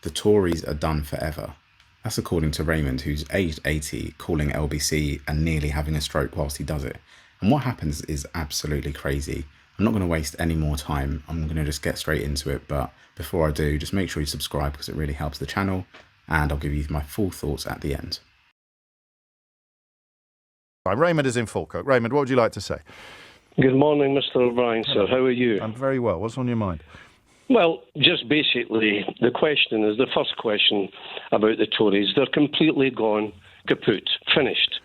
The Tories are done forever. That's according to Raymond, who's aged 80, calling LBC and nearly having a stroke whilst he does it. And what happens is absolutely crazy. I'm not going to waste any more time. I'm going to just get straight into it. But before I do, just make sure you subscribe because it really helps the channel. And I'll give you my full thoughts at the end. Raymond is in Falkirk. Raymond, what would you like to say? Good morning, Mr. O'Brien, sir. How are you? I'm very well. What's on your mind? Well, just basically, the first question about the Tories. They're completely gone kaput, finished.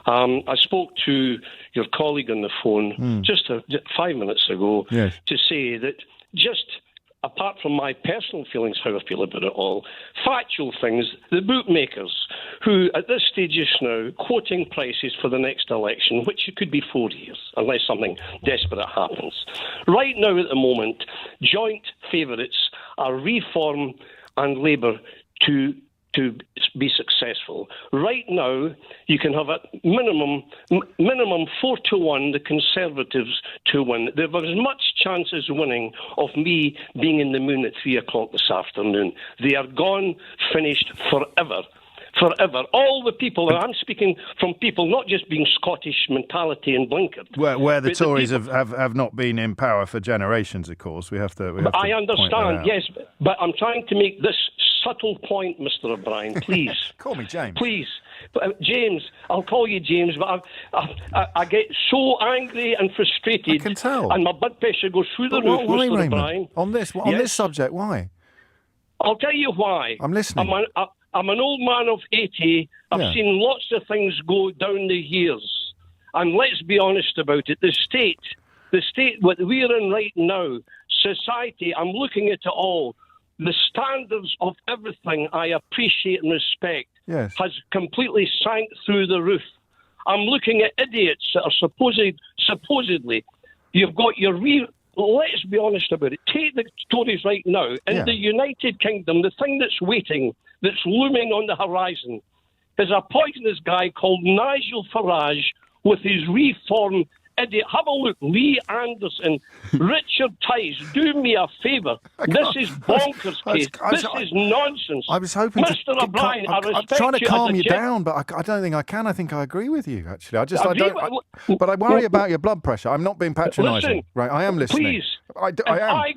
I spoke to your colleague on the phone just 5 minutes ago to say that just apart from my personal feelings, how I feel about it all, factual things, the bookmakers, who at this stage just now quoting prices for the next election, which could be 4 years, unless something desperate happens. Right now at the moment, joint favourites are Reform and Labour to be successful. Right now, you can have a minimum 4-1 the Conservatives to win. There was as much chance as winning of me being in the moon at 3 o'clock this afternoon. They are gone, finished forever. Forever. All the people, and I'm speaking from people not just being Scottish mentality and blinkered. Where the Tories have not been in power for generations, of course. We have to I understand, yes, but I'm trying to make this subtle point, Mr. O'Brien, please. Call me James. Please. James, I'll call you James, but I get so angry and frustrated. I can tell. And my blood pressure goes through the roof, why, Mr. Raymond? O'Brien. On this subject, why? I'll tell you why. I'm listening. I'm an old man of 80. I've seen lots of things go down the years. And let's be honest about it. The state what we're in right now, society, I'm looking at it all. The standards of everything I appreciate and respect has completely sank through the roof. I'm looking at idiots that are supposedly, you've got your let's be honest about it. Take the Tories right now. In the United Kingdom, the thing that's waiting, that's looming on the horizon, is a poisonous guy called Nigel Farage with his Reform idiot. Have a look. Lee Anderson, Richard Tice, do me a favour. This is bonkers case. This is nonsense. I was hoping Mr. O'Brien, I respect I'm trying to calm you as a down, but I don't think I can. I think I agree with you, actually. But I worry about your blood pressure. I'm not being patronising. Right, I am listening. Please, I am.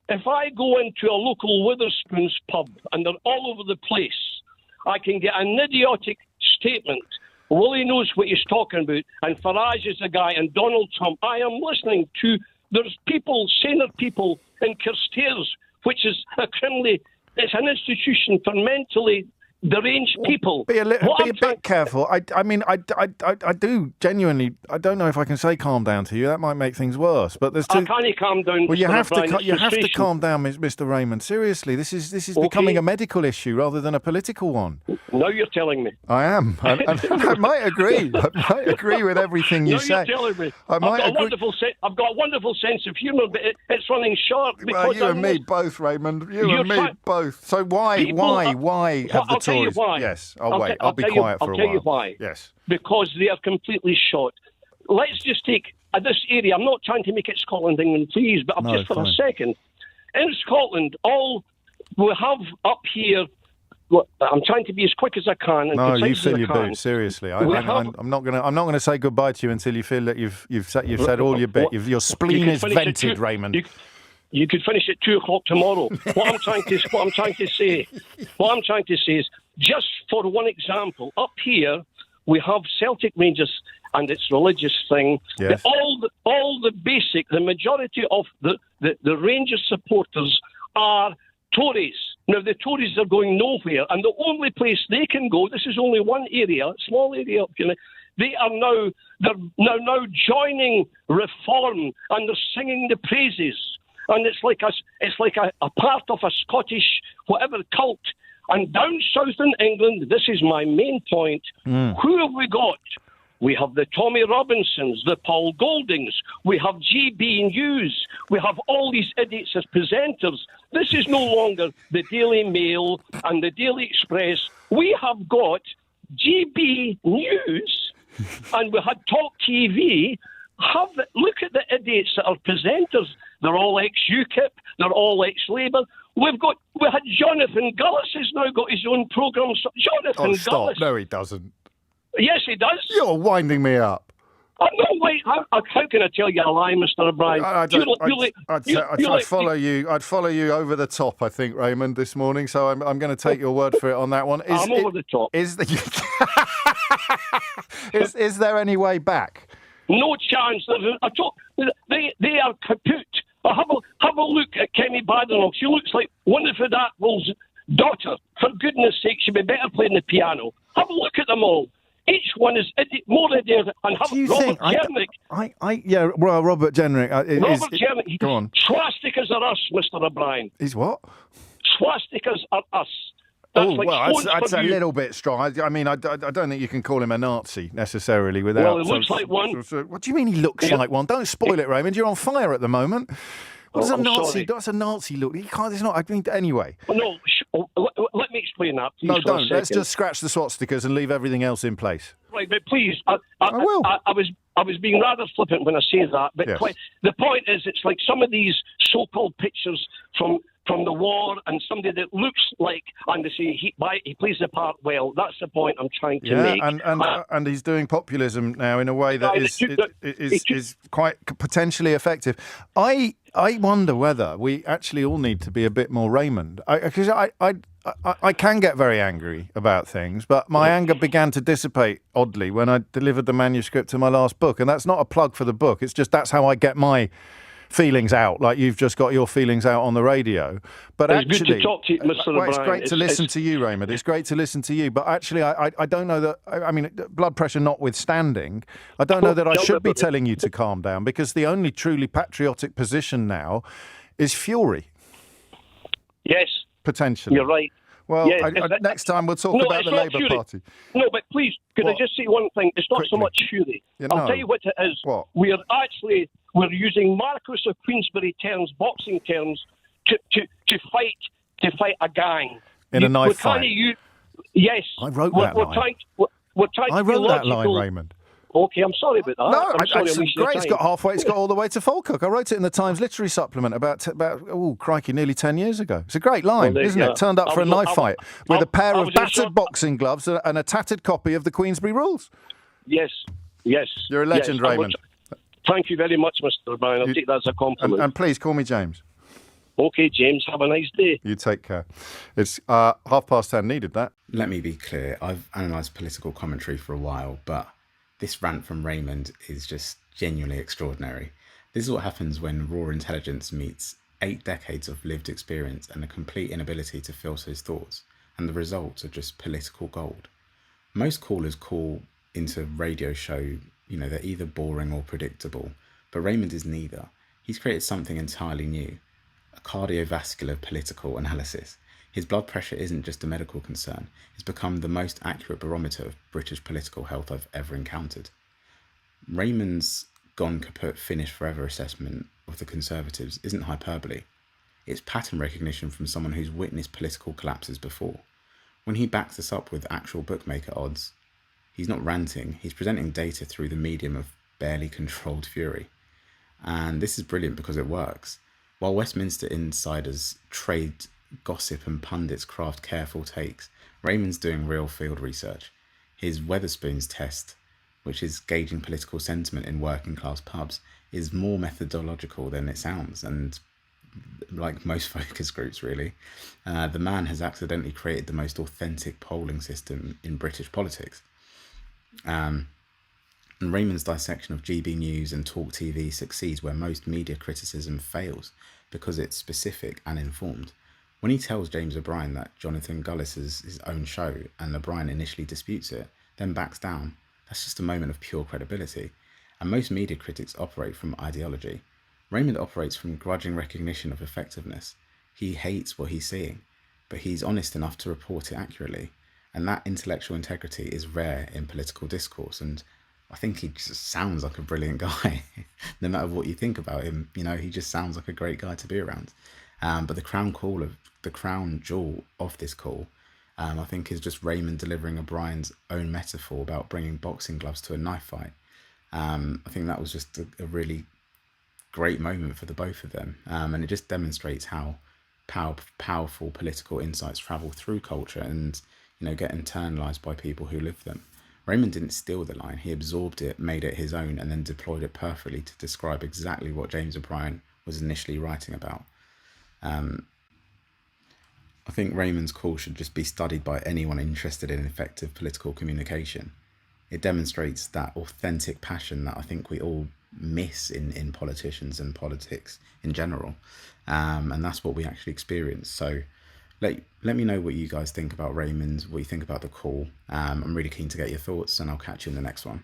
If I go into a local Witherspoons pub and they're all over the place, I can get an idiotic statement. Willie knows what he's talking about, and Farage is the guy, and Donald Trump. I am listening to, there's people, senior people in Carstairs, which is it's an institution for mentally deranged people. Be a bit careful. I mean, I do genuinely. I don't know if I can say calm down to you. That might make things worse. But there's I can't calm down. Well, you have to calm calm down, Mr. Raymond. Seriously, this is becoming a medical issue rather than a political one. Now you're telling me. I am. I might agree. I might agree with everything you say. You're telling me. I've got a wonderful sense of humour, but it's running short. Well, you and me both, Raymond. You and me both. So why have the Tories? Why. Yes, I'll wait. I'll be quiet for a while. I'll tell you why. Yes. Because they are completely shot. Let's just take this area. I'm not trying to make it Scotland, England, please, but just for a second. In Scotland, all we have up here. I'm trying to be as quick as I can. And no, you fill your boots. Seriously, I'm not going to say goodbye to you until you feel that you've said all your bit. Your spleen is vented, Raymond. You could finish at 2 o'clock tomorrow. What I'm trying to say is, just for one example, up here we have Celtic Rangers and its religious thing. Yes. The majority of the Rangers supporters are Tories. Now the Tories are going nowhere, and the only place they can go, this is only one area, small area up here. They're now joining Reform, and they're singing the praises. And it's like a part of a Scottish whatever cult. And down south in England, this is my main point. Who have we got? We have the Tommy Robinsons, the Paul Goldings. We have GB News. We have all these idiots as presenters. This is no longer the Daily Mail and the Daily Express. We have got GB News, and we had Talk TV. Look at the idiots that are presenters. They're all ex-UKIP. They're all ex-Labour. We had Jonathan Gullis has now got his own programme. So Jonathan stop. Gullis. No, he doesn't. Yes, he does. You're winding me up. No, wait. How can I tell you a lie, Mr. O'Brien? I'd follow you. I'd follow you over the top, I think, Raymond, this morning. So I'm going to take your word for it on that one. I'm over the top. Is there any way back? No chance. They are kaput. Have a look at Kenny Badenoch. She looks like Winifred Atwell's daughter. For goodness sake, she'd be better playing the piano. Have a look at them all. Each one is more idiot. And have Robert Jernick. Robert Jernick. Robert Jernick. Go on. Swastikas are us, Mr. O'Brien. He's what? Swastikas are us. That's a little bit strong. I mean, I don't think you can call him a Nazi necessarily without... Well, he looks like one. What do you mean he looks like one? Don't spoil it, Raymond. You're on fire at the moment. What's a Nazi? What's a Nazi look? He can't. It's not. I mean, anyway. No, let me explain that. Please, no, don't. Let's just scratch the swastikas and leave everything else in place. Right, but please, I will. I was being rather flippant when I say that, but yes. The point is, it's like some of these so-called pictures from the war, and somebody that looks like, and they say he plays the part well. That's the point I'm trying to make. And he's doing populism now in a way that is quite potentially effective. I wonder whether we actually all need to be a bit more Raymond, because I can get very angry about things, but my anger began to dissipate oddly when I delivered the manuscript to my last book, and that's not a plug for the book. It's just that's how I get my feelings out, like you've just got your feelings out on the radio. But it's actually, good to talk to you, Mr. O'Brien. It's great to listen to you, Raymond. It's great to listen to you. But actually, I don't know that. I mean, blood pressure notwithstanding, I don't know that I should be telling you to calm down, because the only truly patriotic position now is fury. Yes, potentially. You're right. Well, yes, next time we'll talk about the Labour Party. No, but please, could I just say one thing? It's not so much fury. I'll tell you what it is. What? We're using Marquis of Queensberry terms, boxing terms, to fight a gang. In a knife fight? Yes. I wrote that line. I wrote that line, Raymond. Okay, I'm sorry about that. No, it's great. It's got halfway. It's got all the way to Falkirk. I wrote it in the Times Literary Supplement about nearly 10 years ago. It's a great line, isn't it? Turned up for a knife fight with a pair of battered boxing gloves and a tattered copy of the Queensberry Rules. Yes. You're a legend, Raymond. Thank you very much, Mr. O'Brien. I'll take that as a compliment. And please call me James. Okay, James. Have a nice day. You take care. It's 10:30. Needed that. Let me be clear. I've analysed political commentary for a while, but this rant from Raymond is just genuinely extraordinary. This is what happens when raw intelligence meets 8 decades of lived experience and a complete inability to filter his thoughts, and the results are just political gold. Most callers call into radio show, they're either boring or predictable, but Raymond is neither. He's created something entirely new, a cardiovascular political analysis. His blood pressure isn't just a medical concern. It's become the most accurate barometer of British political health I've ever encountered. Raymond's gone kaput, finished forever assessment of the Conservatives isn't hyperbole. It's pattern recognition from someone who's witnessed political collapses before. When he backs this up with actual bookmaker odds, he's not ranting, he's presenting data through the medium of barely controlled fury. And this is brilliant because it works. While Westminster insiders trade gossip and pundits craft careful takes, Raymond's doing real field research. His Wetherspoons test, which is gauging political sentiment in working class pubs, is more methodological than it sounds, and like most focus groups really, the man has accidentally created the most authentic polling system in British politics. And Raymond's dissection of GB News and Talk TV succeeds where most media criticism fails, because it's specific and informed. When he tells James O'Brien that Jonathan Gullis is his own show and O'Brien initially disputes it, then backs down, that's just a moment of pure credibility. And most media critics operate from ideology. Raymond operates from grudging recognition of effectiveness. He hates what he's seeing, but he's honest enough to report it accurately. And that intellectual integrity is rare in political discourse. And I think he just sounds like a brilliant guy. No matter what you think about him, he just sounds like a great guy to be around. But the crown jewel of this call, I think, is just Raymond delivering O'Brien's own metaphor about bringing boxing gloves to a knife fight. I think that was just a really great moment for the both of them. And it just demonstrates how powerful political insights travel through culture and, get internalized by people who live them. Raymond didn't steal the line. He absorbed it, made it his own, and then deployed it perfectly to describe exactly what James O'Brien was initially writing about. I think Raymond's call should just be studied by anyone interested in effective political communication. It demonstrates that authentic passion that I think we all miss in politicians and politics in general. And that's what we actually experience. So let me know what you guys think about Raymond, what you think about the call. I'm really keen to get your thoughts, and I'll catch you in the next one.